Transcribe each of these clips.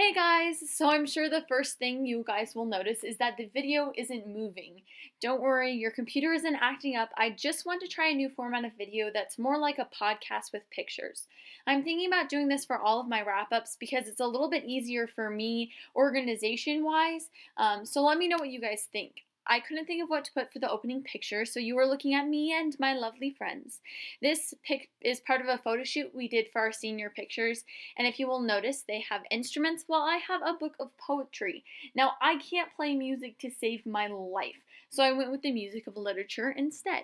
Hey guys! So I'm sure the first thing you guys will notice is that the video isn't moving. Don't worry, your computer isn't acting up. I just want to try a new format of video that's more like a podcast with pictures. I'm thinking about doing this for all of my wrap-ups because it's a little bit easier for me organization-wise. So let me know what you guys think. I couldn't think of what to put for the opening picture, so you were looking at me and my lovely friends. This pic is part of a photo shoot we did for our senior pictures, and if you will notice, they have instruments while I have a book of poetry. Now, I can't play music to save my life, so I went with the music of literature instead.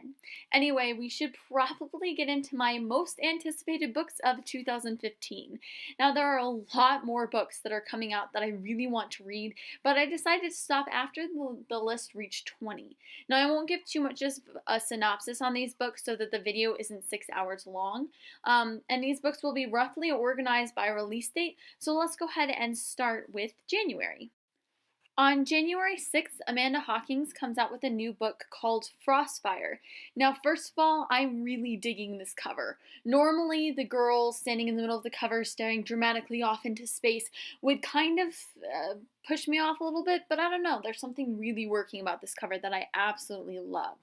Anyway, we should probably get into my most anticipated books of 2015. Now, there are a lot more books that are coming out that I really want to read, but I decided to stop after the list reached 20. Now, I won't give too much just a synopsis on these books so that the video isn't 6 hours long. And these books will be roughly organized by release date, so let's go ahead and start with January. On January 6th, Amanda Hawkins comes out with a new book called Frostfire. Now, first of all, I'm really digging this cover. Normally, the girl standing in the middle of the cover staring dramatically off into space would kind of push me off a little bit, but I don't know. There's something really working about this cover that I absolutely love.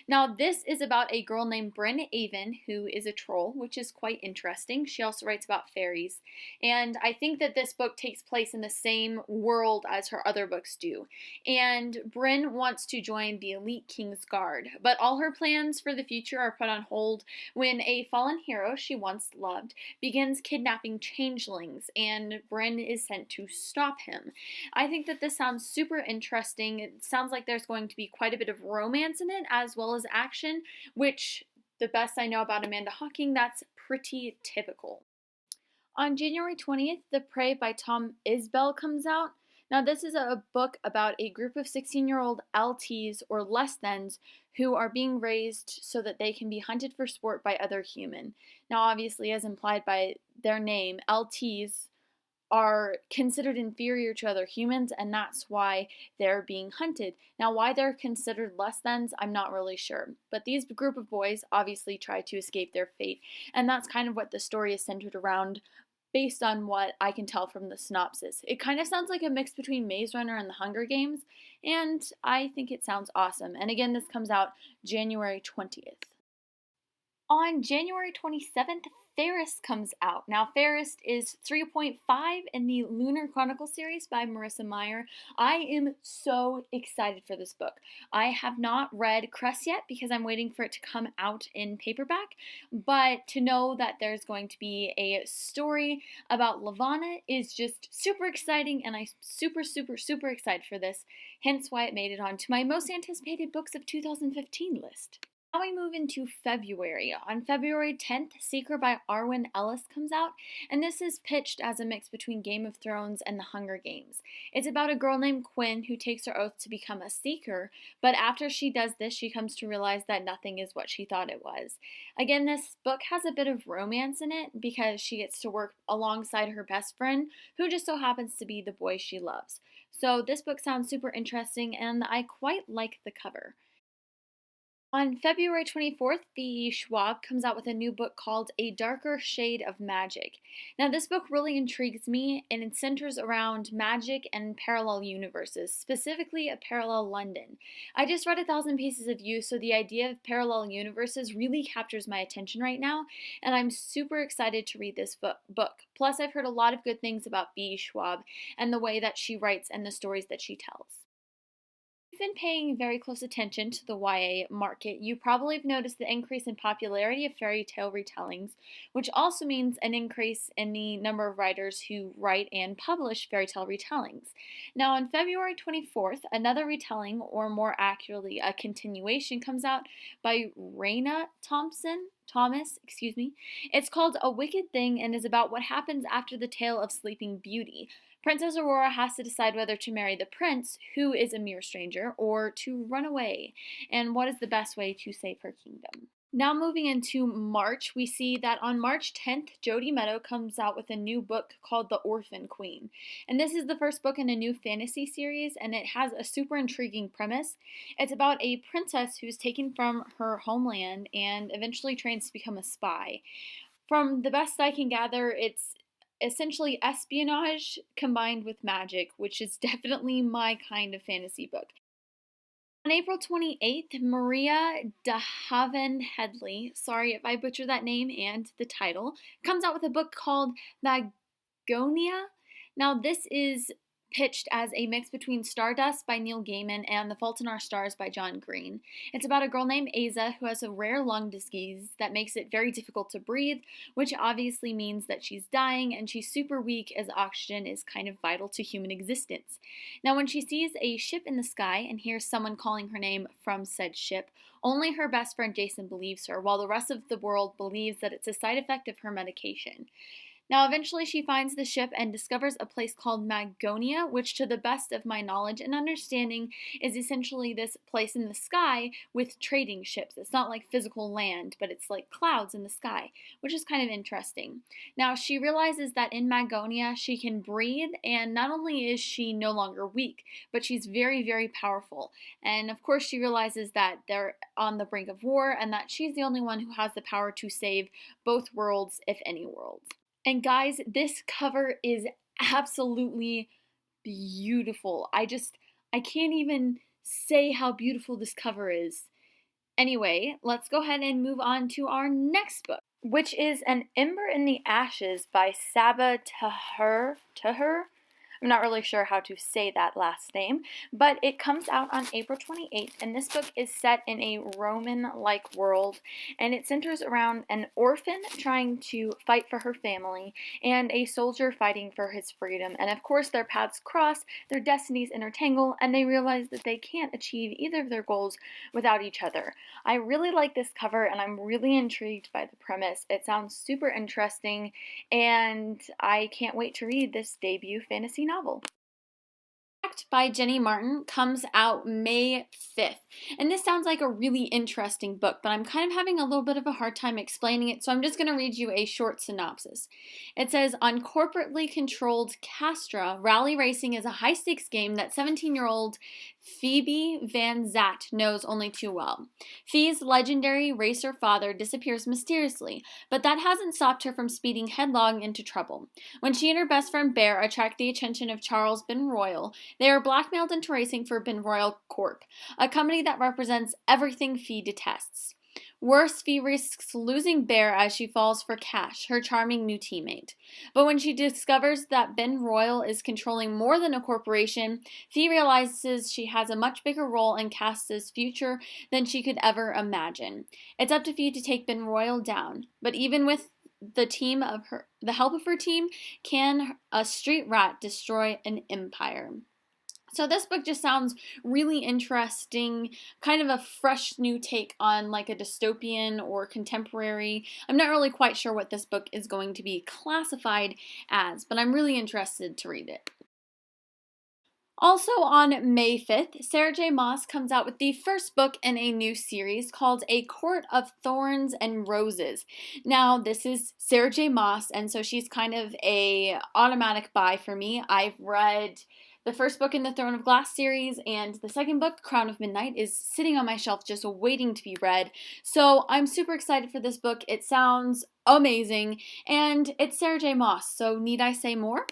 Now, this is about a girl named Bryn Avon, who is a troll, which is quite interesting. She also writes about fairies, and I think that this book takes place in the same world as her other books do. And Bryn wants to join the elite King's Guard, but all her plans for the future are put on hold when a fallen hero she once loved begins kidnapping changelings, and Bryn is sent to stop him. I think that this sounds super interesting. It sounds like there's going to be quite a bit of romance in it as well as action, which, the best I know about Amanda Hawkins, that's pretty typical. On January 20th, The Prey by Tom Isbell comes out. Now, this is a book about a group of 16-year-old LTs, or less thans, who are being raised so that they can be hunted for sport by other human. Now, obviously, as implied by their name, LTs are considered inferior to other humans, and that's why they're being hunted. Now, why they're considered less thans, I'm not really sure. But these group of boys obviously try to escape their fate, and that's kind of what the story is centered around, based on what I can tell from the synopsis. It kind of sounds like a mix between Maze Runner and The Hunger Games, and I think it sounds awesome. And again, this comes out January 20th. On January 27th, Ferris comes out. Now, Ferris is 3.5 in the Lunar Chronicle series by Marissa Meyer. I am so excited for this book. I have not read Cress yet because I'm waiting for it to come out in paperback, but to know that there's going to be a story about Lavanna is just super exciting, and I'm super excited for this, hence why it made it onto my most anticipated books of 2015 list. Now we move into February. On February 10th, Seeker by Arwen Ellis comes out, and this is pitched as a mix between Game of Thrones and The Hunger Games. It's about a girl named Quinn who takes her oath to become a Seeker, but after she does this, she comes to realize that nothing is what she thought it was. Again, this book has a bit of romance in it because she gets to work alongside her best friend, who just so happens to be the boy she loves. So this book sounds super interesting, and I quite like the cover. On February 24th, B.E. Schwab comes out with a new book called A Darker Shade of Magic. Now, this book really intrigues me, and it centers around magic and parallel universes, specifically a parallel London. I just read 1,000 Pieces of You, so the idea of parallel universes really captures my attention right now, and I'm super excited to read this book. Plus, I've heard a lot of good things about B.E. Schwab and the way that she writes and the stories that she tells. If you've been paying very close attention to the YA market, you probably have noticed the increase in popularity of fairy tale retellings, which also means an increase in the number of writers who write and publish fairy tale retellings. Now, on February 24th, another retelling, or more accurately, a continuation, comes out by Raina Thomas. It's called A Wicked Thing and is about what happens after the tale of Sleeping Beauty. Princess Aurora has to decide whether to marry the prince, who is a mere stranger, or to run away, and what is the best way to save her kingdom. Now moving into March, we see that on March 10th, Jodi Meadow comes out with a new book called The Orphan Queen. And this is the first book in a new fantasy series, and it has a super intriguing premise. It's about a princess who's taken from her homeland and eventually trains to become a spy. From the best I can gather, it's essentially espionage combined with magic, which is definitely my kind of fantasy book. On April 28th, Maria de Haven Headley, sorry if I butcher that name and the title, comes out with a book called Maggo Nia. Now, this is pitched as a mix between Stardust by Neil Gaiman and The Fault in Our Stars by John Green. It's about a girl named Asa who has a rare lung disease that makes it very difficult to breathe, which obviously means that she's dying and she's super weak as oxygen is kind of vital to human existence. Now, when she sees a ship in the sky and hears someone calling her name from said ship, only her best friend Jason believes her, while the rest of the world believes that it's a side effect of her medication. Now, eventually she finds the ship and discovers a place called Maggo Nia, which to the best of my knowledge and understanding is essentially this place in the sky with trading ships. It's not like physical land, but it's like clouds in the sky, which is kind of interesting. Now, she realizes that in Maggo Nia she can breathe, and not only is she no longer weak, but she's very, very powerful. And of course she realizes that they're on the brink of war and that she's the only one who has the power to save both worlds, if any worlds. And guys, this cover is absolutely beautiful. I can't even say how beautiful this cover is. Anyway, let's go ahead and move on to our next book, which is An Ember in the Ashes by Sabaa Tahir. I'm not really sure how to say that last name, but it comes out on April 28th, and this book is set in a Roman-like world, and it centers around an orphan trying to fight for her family, and a soldier fighting for his freedom, and of course their paths cross, their destinies intertangle, and they realize that they can't achieve either of their goals without each other. I really like this cover, and I'm really intrigued by the premise. It sounds super interesting, and I can't wait to read this debut fantasy novel. By Jenny Martin comes out May 5th. And this sounds like a really interesting book, but I'm kind of having a little bit of a hard time explaining it, so I'm just going to read you a short synopsis. It says, on corporately controlled Castra, rally racing is a high-stakes game that 17-year-old Phoebe Van Zant knows only too well. Phoebe's legendary racer father disappears mysteriously, but that hasn't stopped her from speeding headlong into trouble. When she and her best friend Bear attract the attention of Charles Benroyal, they are blackmailed into racing for Benroyal Corp, a company that represents everything Phoebe detests. Worse, Phoebe risks losing Bear as she falls for Cash, her charming new teammate. But when she discovers that Benroyal is controlling more than a corporation, Phoebe realizes she has a much bigger role in Cash's future than she could ever imagine. It's up to Phoebe to take Benroyal down, but even with the help of her team, can a street rat destroy an empire? So this book just sounds really interesting, kind of a fresh new take on like a dystopian or contemporary. I'm not really quite sure what this book is going to be classified as, but I'm really interested to read it. Also on May 5th, Sarah J. Maas comes out with the first book in a new series called A Court of Thorns and Roses. Now, this is Sarah J. Maas, and so she's kind of a automatic buy for me. I've read the first book in the Throne of Glass series, and the second book, Crown of Midnight, is sitting on my shelf just waiting to be read. So I'm super excited for this book. It sounds amazing, and it's Sarah J. Maas, so need I say more?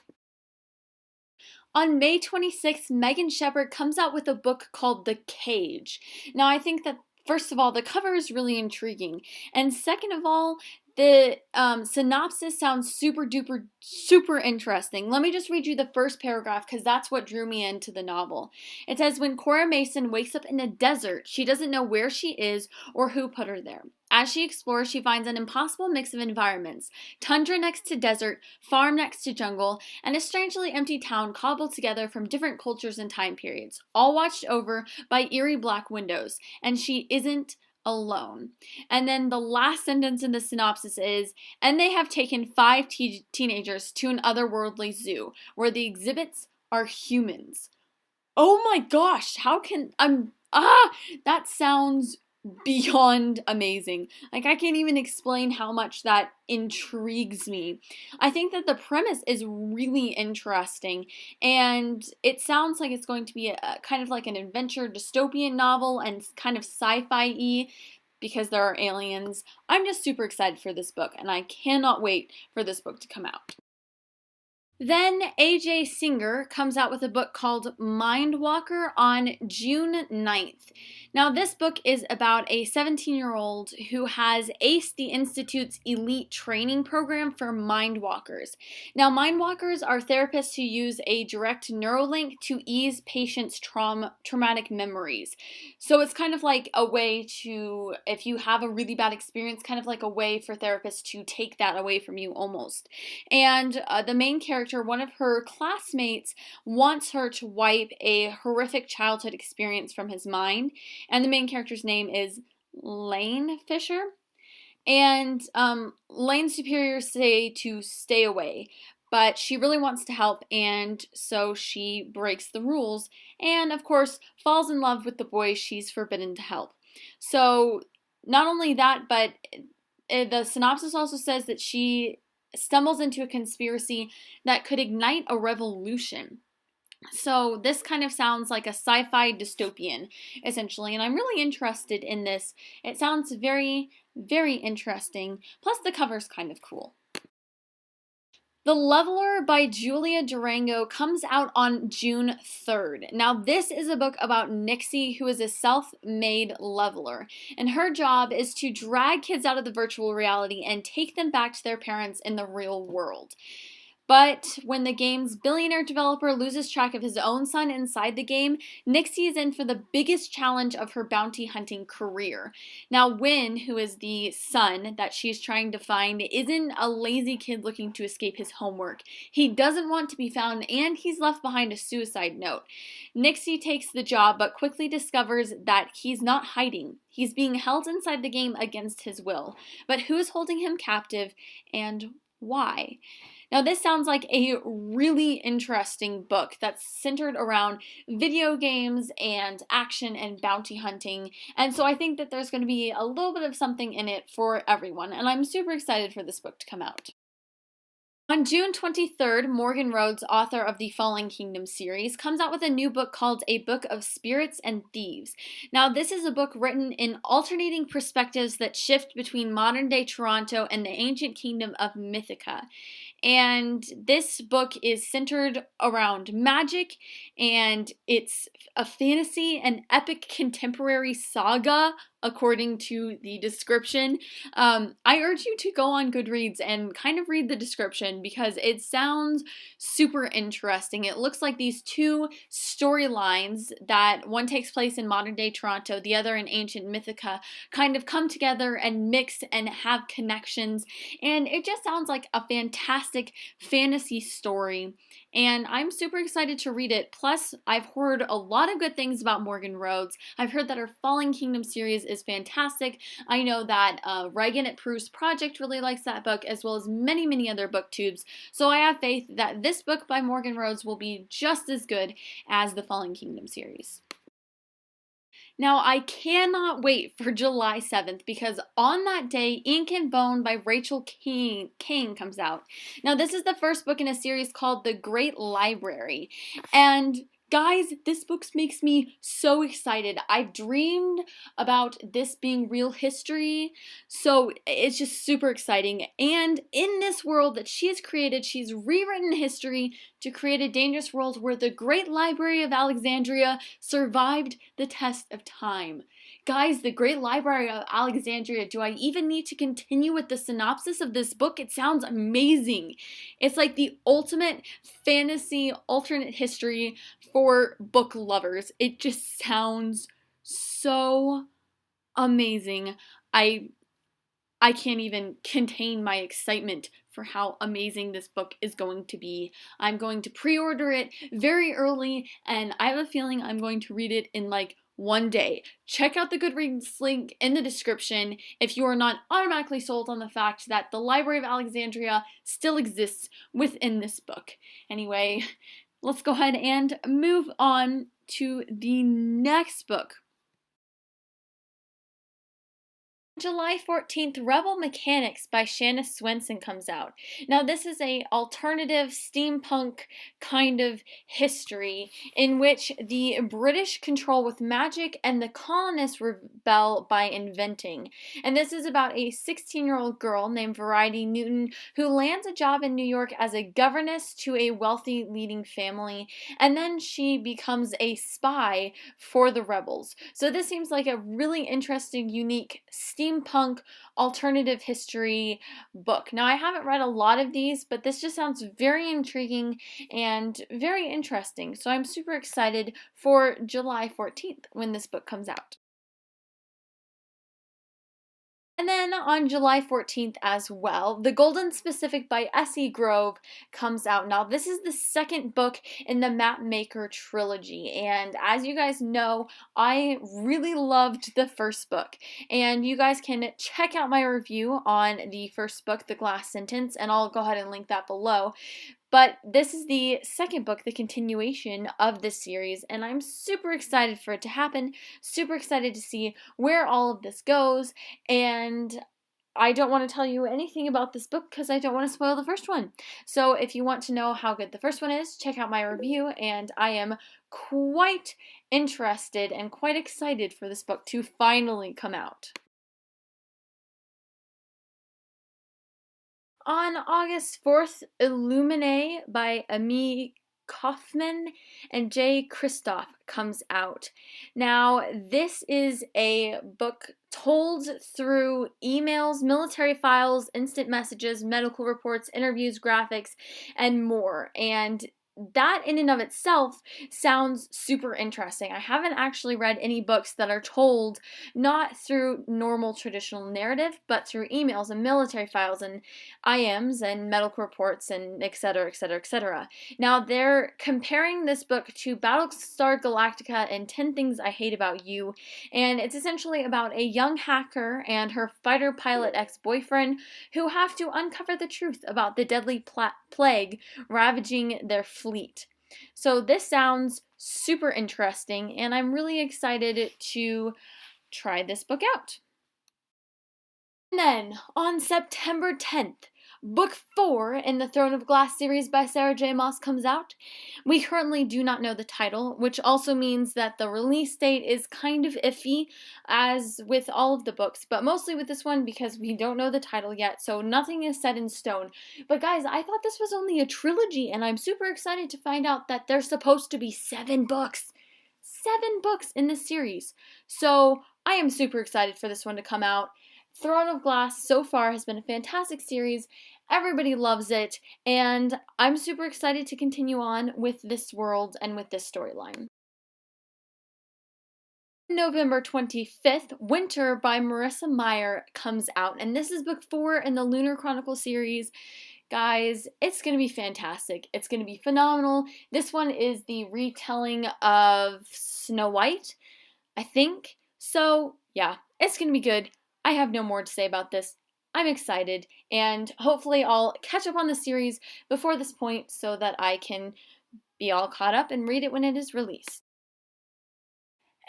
On May 26th, Megan Shepherd comes out with a book called The Cage. Now, I think that, first of all, the cover is really intriguing, and second of all, the synopsis sounds super duper super interesting. Let me just read you the first paragraph because that's what drew me into the novel. It says, when Cora Mason wakes up in a desert, she doesn't know where she is or who put her there. As she explores, she finds an impossible mix of environments: tundra next to desert, farm next to jungle, and a strangely empty town cobbled together from different cultures and time periods, all watched over by eerie black windows. And she isn't alone. And then the last sentence in the synopsis is, and they have taken 5 teenagers to an otherworldly zoo where the exhibits are humans. Oh my gosh, that sounds beyond amazing. Like, I can't even explain how much that intrigues me. I think that the premise is really interesting, and it sounds like it's going to be a kind of like an adventure dystopian novel and kind of sci-fi-y because there are aliens. I'm just super excited for this book, and I cannot wait for this book to come out. Then AJ Singer comes out with a book called Mindwalker on June 9th. Now, this book is about a 17-year-old who has aced the Institute's elite training program for mindwalkers. Now, mindwalkers are therapists who use a direct neuralink to ease patients' traumatic memories. So it's kind of like a way to, if you have a really bad experience, kind of like a way for therapists to take that away from you almost. And the main character, one of her classmates, wants her to wipe a horrific childhood experience from his mind. And the main character's name is Lane Fisher. And Lane's superiors say to stay away, but she really wants to help, and so she breaks the rules and, of course, falls in love with the boy she's forbidden to help. So, not only that, but the synopsis also says that she stumbles into a conspiracy that could ignite a revolution. So this kind of sounds like a sci-fi dystopian, essentially, and I'm really interested in this. It sounds very, very interesting, plus the cover's kind of cool. The Leveler by Julia Durango comes out on June 3rd. Now, this is a book about Nixie, who is a self-made leveler, and her job is to drag kids out of the virtual reality and take them back to their parents in the real world. But when the game's billionaire developer loses track of his own son inside the game, Nixie is in for the biggest challenge of her bounty hunting career. Now, Wynn, who is the son that she's trying to find, isn't a lazy kid looking to escape his homework. He doesn't want to be found, and he's left behind a suicide note. Nixie takes the job, but quickly discovers that he's not hiding. He's being held inside the game against his will. But who's holding him captive, and why? Now, this sounds like a really interesting book that's centered around video games and action and bounty hunting, and so I think that there's going to be a little bit of something in it for everyone, and I'm super excited for this book to come out. On June 23rd, Morgan Rhodes, author of the Fallen Kingdom series, comes out with a new book called A Book of Spirits and Thieves. Now, this is a book written in alternating perspectives that shift between modern-day Toronto and the ancient kingdom of Mythica. And this book is centered around magic, and it's a fantasy and epic contemporary saga, according to the description. I urge you to go on Goodreads and kind of read the description because it sounds super interesting. It looks like these two storylines, that one takes place in modern day Toronto, the other in ancient Mythica, kind of come together and mix and have connections, and it just sounds like a fantastic fantasy story, and I'm super excited to read it. Plus, I've heard a lot of good things about Morgan Rhodes. I've heard that her Fallen Kingdom series is fantastic. I know that Reagan at Proust Project really likes that book, as well as many, many other booktubes, so I have faith that this book by Morgan Rhodes will be just as good as the Fallen Kingdom series. Now, I cannot wait for July 7th because on that day, Ink and Bone by Rachel King comes out. Now, this is the first book in a series called The Great Library, and guys, this book makes me so excited. I've dreamed about this being real history, so it's just super exciting. And in this world that she has created, she's rewritten history to create a dangerous world where the Great Library of Alexandria survived the test of time. Guys, the Great Library of Alexandria, do I even need to continue with the synopsis of this book? It sounds amazing. It's like the ultimate fantasy alternate history for book lovers. It just sounds so amazing. I can't even contain my excitement for how amazing this book is going to be. I'm going to pre-order it very early, and I have a feeling I'm going to read it in like one day. Check out the Goodreads link in the description if you are not automatically sold on the fact that the Library of Alexandria still exists within this book. Anyway, let's go ahead and move on to the next book. July 14th, Rebel Mechanics by Shanna Swenson comes out. Now, this is a alternative steampunk kind of history in which the British control with magic and the colonists rebel by inventing. And this is about a 16-year-old girl named Variety Newton who lands a job in New York as a governess to a wealthy leading family, and then she becomes a spy for the rebels. So this seems like a really interesting, unique steampunk alternative history book. Now, I haven't read a lot of these, but this just sounds very intriguing and very interesting. So I'm super excited for July 14th when this book comes out. And then on July 14th as well, The Golden Specific by S.E. Grove comes out. Now, this is the second book in the Map Maker trilogy, and as you guys know, I really loved the first book, and you guys can check out my review on the first book, The Glass Sentence, and I'll go ahead and link that below. But this is the second book, the continuation of this series, and I'm super excited for it to happen, super excited to see where all of this goes, and I don't want to tell you anything about this book because I don't want to spoil the first one. So if you want to know how good the first one is, check out my review, and I am quite interested and quite excited for this book to finally come out. On August 4th, Illuminate by Ami Kaufman and Jay Kristoff comes out. Now, this is a book told through emails, military files, instant messages, medical reports, interviews, graphics, and more. And that in and of itself sounds super interesting. I haven't actually read any books that are told not through normal traditional narrative, but through emails and military files and IMs and medical reports and etc., etc., etc. Now, they're comparing this book to Battlestar Galactica and 10 Things I Hate About You, and it's essentially about a young hacker and her fighter pilot ex-boyfriend who have to uncover the truth about the deadly plague ravaging their fleet. So this sounds super interesting, and I'm really excited to try this book out. And then, on September 10th, Book 4 in the Throne of Glass series by Sarah J. Maas comes out. We currently do not know the title, which also means that the release date is kind of iffy, as with all of the books, but mostly with this one because we don't know the title yet, so nothing is set in stone. But guys, I thought this was only a trilogy, and I'm super excited to find out that there's supposed to be 7 books. 7 books in this series. So I am super excited for this one to come out. Throne of Glass so far has been a fantastic series. Everybody loves it, and I'm super excited to continue on with this world and with this storyline. November 25th, Winter by Marissa Meyer comes out, and this is book 4 in the Lunar Chronicle series. Guys, it's going to be fantastic. It's going to be phenomenal. This one is the retelling of Snow White, I think. So, yeah, it's going to be good. I have no more to say about this. I'm excited, and hopefully I'll catch up on the series before this point so that I can be all caught up and read it when it is released.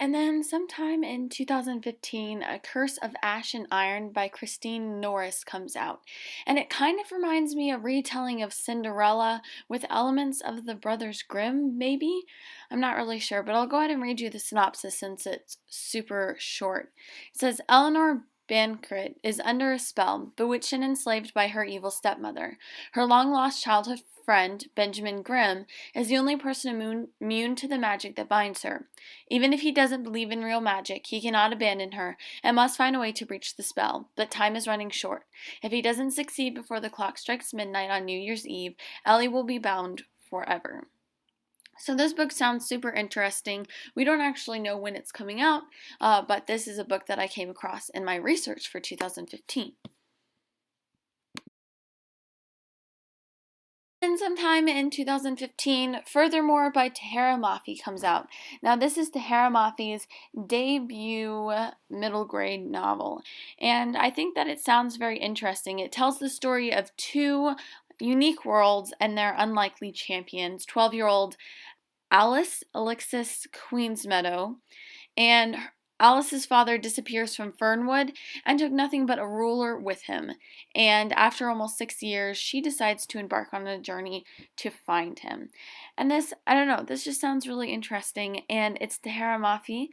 And then sometime in 2015, A Curse of Ash and Iron by Christine Norris comes out. And it kind of reminds me of a retelling of Cinderella with elements of the Brothers Grimm, maybe? I'm not really sure, but I'll go ahead and read you the synopsis since it's super short. It says, Eleanor Bancroft is under a spell, bewitched and enslaved by her evil stepmother. Her long-lost childhood friend, Benjamin Grimm, is the only person immune to the magic that binds her. Even if he doesn't believe in real magic, he cannot abandon her and must find a way to breach the spell, but time is running short. If he doesn't succeed before the clock strikes midnight on New Year's Eve, Ellie will be bound forever. So this book sounds super interesting. We don't actually know when it's coming out, but this is a book that I came across in my research for 2015. And sometime in 2015, Furthermore by Tahara Mafi comes out. Now this is Tahara Mafi's debut middle grade novel, and I think that it sounds very interesting. It tells the story of 2 unique worlds and their unlikely champions, 12-year-old Alice Alexis Queensmeadow and Alice's father disappears from Fernwood and took nothing but a ruler with him. And after almost 6 years, she decides to embark on a journey to find him. And this, I don't know, this just sounds really interesting. And it's Tahara Mafi,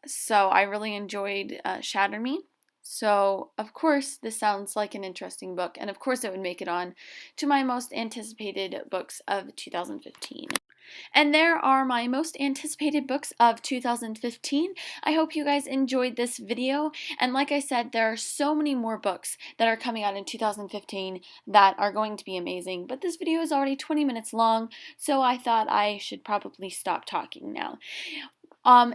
so I really enjoyed Shatter Me. So, of course, this sounds like an interesting book, and of course, it would make it on to my most anticipated books of 2015. And there are my most anticipated books of 2015. I hope you guys enjoyed this video. And like I said, there are so many more books that are coming out in 2015 that are going to be amazing. But this video is already 20 minutes long, so I thought I should probably stop talking now.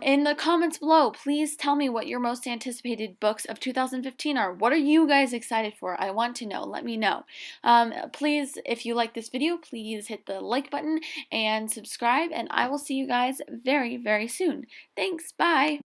In the comments below, please tell me what your most anticipated books of 2015 are. What are you guys excited for? I want to know. Let me know. Please, if you like this video, please hit the like button and subscribe, and I will see you guys very, very soon. Thanks. Bye.